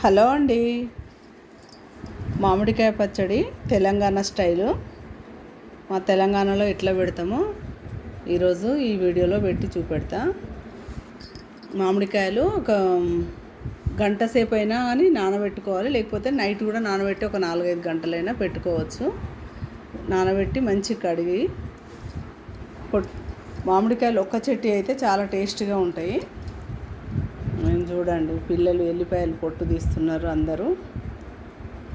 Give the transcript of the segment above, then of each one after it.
Hello అండి. మామిడికాయ పచ్చడి తెలంగాణ స్టైలు. మా తెలంగాణలో ఎట్లా పెడతామో ఈరోజు ఈ వీడియోలో పెట్టి చూపెడతా. మామిడికాయలు ఒక గంట సేపు అయినా కానీ నానబెట్టుకోవాలి, లేకపోతే నైట్ కూడా నానబెట్టి ఒక 4-5 గంటలైనా పెట్టుకోవచ్చు. నానబెట్టి మంచి కడిగి మామిడికాయలు ఒక్క చెట్టు అయితే చాలా టేస్ట్గా ఉంటాయి. నేను చూడండి, పిల్లలు ఎల్లిపాయలు పొట్టు తీస్తున్నారు అందరూ.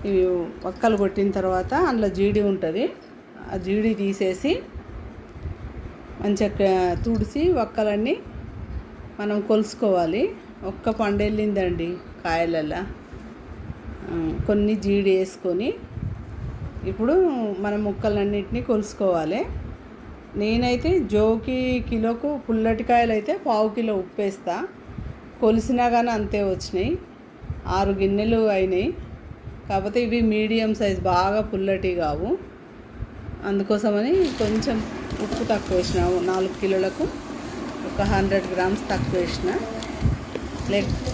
ఇవి వక్కలు కొట్టిన తర్వాత అందులో జీడి ఉంటుంది, ఆ జీడి తీసేసి మంచిగా తుడిసి వక్కలన్నీ మనం కొలుసుకోవాలి. ఒక్క పండెళ్ళిందండి కాయలల్లో, కొన్ని జీడి వేసుకొని ఇప్పుడు మనం ముక్కలన్నింటినీ కొలుసుకోవాలి. నేనైతే జోకి కిలోకు పుల్లటికాయలు అయితే 1/2 కిలో ఉప్పు వేస్తా. కొలిసినా కానీ అంతే వచ్చినాయి, 6 గిన్నెలు అయినాయి. కాకపోతే ఇవి మీడియం సైజ్, బాగా పుల్లటి కావు. అందుకోసమని కొంచెం ఉప్పు తక్కువ వేసిన, 4 కిలోలకు ఒక 100 గ్రామ్స్ తక్కువ వేసిన.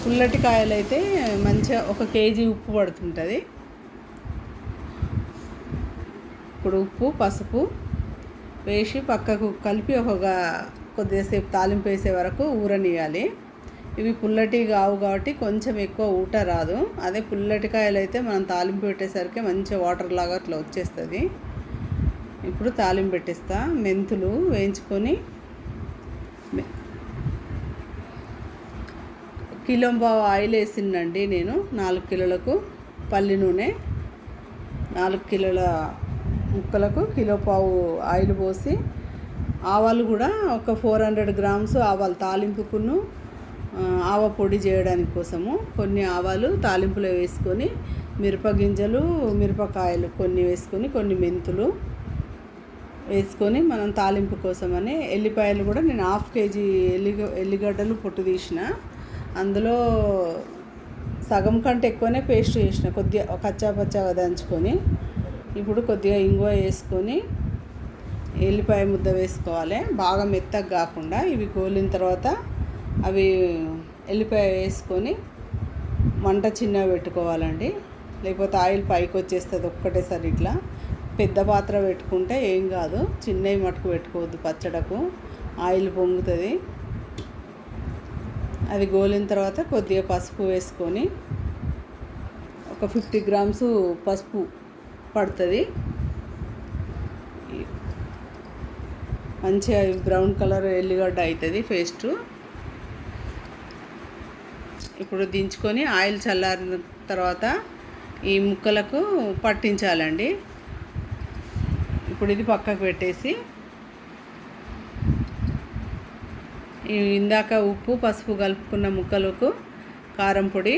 పుల్లటి కాయలు అయితే మంచిగా 1 కేజీ ఉప్పు పడుతుంటుంది. ఇప్పుడు ఉప్పు పసుపు వేసి పక్కకు కలిపి కొద్దిసేపు తాలింపు వేసే వరకు ఊరనియాలి. ఇవి పుల్లటి కావు కాబట్టి కొంచెం ఎక్కువ ఊట రాదు. అదే పుల్లటి కాయలు అయితే మనం తాలింపు పెట్టేసరికి మంచిగా వాటర్ లాగా అట్లా వచ్చేస్తుంది. ఇప్పుడు తాలింపు పెట్టేస్తా. మెంతులు వేయించుకొని, కిలో పావు ఆయిల్ వేసిందండి నేను 4 కిలోలకు. పల్లి నూనె 4 కిలోల ముక్కలకు కిలో పావు ఆయిల్ పోసి, ఆవాలు కూడా ఒక 400 గ్రామ్స్ ఆవాలు తాలింపుకును ఆవ పొడి చేయడానికి కోసము కొన్ని ఆవాలు తాలింపులో వేసుకొని, మిరపగింజలు మిరపకాయలు కొన్ని వేసుకొని, కొన్ని మెంతులు వేసుకొని మనం తాలింపు కోసమని ఎల్లిపాయలు కూడా నేను 1/2 కేజీ ఎల్లిగడ్డలు పొట్టు తీసిన. అందులో సగం కంటే ఎక్కువనే పేస్ట్ చేసిన, కొద్దిగా కచ్చా పచ్చాగా దంచుకొని. ఇప్పుడు కొద్దిగా ఇంగువ వేసుకొని ఎల్లిపాయ ముద్ద వేసుకోవాలి, బాగా మెత్తగా కాకుండా. ఇవి గోలిన తర్వాత అవి ఎల్లిపాయ వేసుకొని మంట చిన్నగా పెట్టుకోవాలండి, లేకపోతే ఆయిల్ పైకి వచ్చేస్తుంది ఒక్కటేసారి. ఇట్లా పెద్ద పాత్ర పెట్టుకుంటే ఏం కాదు, చిన్నవి మటుకు పెట్టుకోవద్దు, పచ్చడకు ఆయిల్ పొంగుతుంది. అది గోలిన తర్వాత కొద్దిగా పసుపు వేసుకొని, ఒక 50 గ్రామ్స్ పసుపు పడుతుంది. మంచిగా బ్రౌన్ కలర్ ఎల్లిగడ్డ అవుతుంది పేస్టు. ఇప్పుడు దించుకొని ఆయిల్ చల్లారిన తర్వాత ఈ ముక్కలకు పట్టించాలండి. ఇప్పుడు ఇది పక్కకు పెట్టేసి, ఇందాక ఉప్పు పసుపు కలుపుకున్న ముక్కలకు కారం పొడి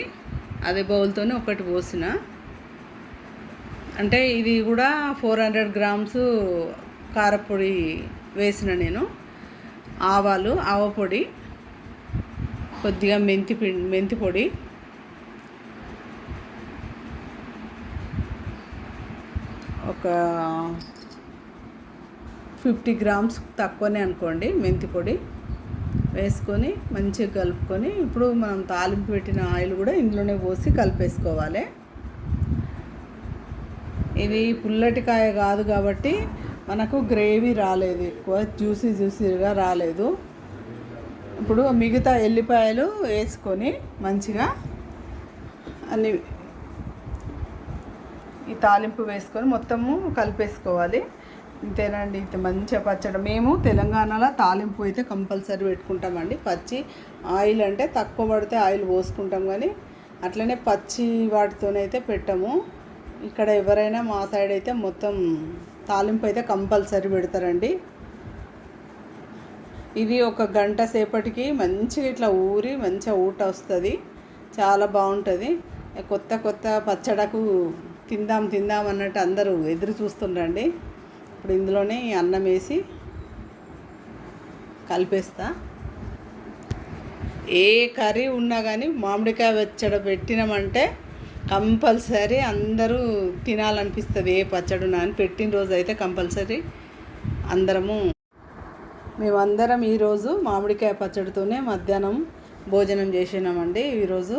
అదే బౌల్తోనే ఒకటి పోసిన. అంటే ఇది కూడా 400 గ్రామ్స్ కారపొడి వేసిన నేను. ఆవాలు, ఆవ పొడి, కొద్దిగా మెంతి పొడి, ఒక 50 గ్రామ్స్ తక్కువనే అనుకోండి మెంతి పొడి వేసుకొని మంచిగా కలుపుకొని, ఇప్పుడు మనం తాలింపు పెట్టిన ఆయిల్ కూడా ఇందులోనే పోసి కలిపేసుకోవాలి. ఇది పుల్లటికాయ కాదు కాబట్టి మనకు గ్రేవీ రాలేదు, ఎక్కువ జ్యూసీగా రాలేదు. ఇప్పుడు మిగతా ఎల్లిపాయలు వేసుకొని మంచిగా అన్ని ఈ తాలింపు వేసుకొని మొత్తము కలిపేసుకోవాలి. ఇంతేనండి, ఇంత మంచిగా పచ్చడి. మేము తెలంగాణలో తాలింపు అయితే కంపల్సరీ పెట్టుకుంటామండి. పచ్చి ఆయిల్ అంటే తక్కువ పడితే ఆయిల్ పోసుకుంటాం, కానీ అట్లనే పచ్చి వాటితోనైతే పెట్టము. ఇక్కడ ఎవరైనా మా సైడ్ అయితే మొత్తం తాలింపు అయితే కంపల్సరీ పెడతారండి. ఇది ఒక గంట సేపటికి మంచిగా ఇట్లా ఊరి మంచిగా ఊట వస్తుంది, చాలా బాగుంటుంది. కొత్త పచ్చడకు తిందాం అన్నట్టు అందరూ ఎదురు చూస్తుండండి. ఇప్పుడు ఇందులోనే అన్నం వేసి కలిపేస్తా. ఏ కర్రీ ఉన్నా కానీ మామిడికాయ పచ్చడి పెట్టినామంటే కంపల్సరీ అందరూ తినాలనిపిస్తుంది. ఏ పచ్చడి అని పెట్టిన రోజు అయితే కంపల్సరీ మేమందరం ఈరోజు మామిడికాయ పచ్చడితోనే మధ్యాహ్నం భోజనం చేసినామండి. ఈరోజు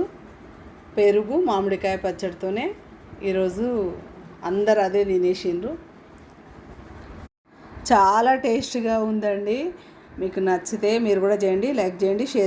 పెరుగు మామిడికాయ పచ్చడితోనే ఈరోజు అందరు అదే తినేసిండ్రు. చాలా టేస్ట్గా ఉందండి. మీకు నచ్చితే మీరు కూడా చేయండి, లైక్ చేయండి, షేర్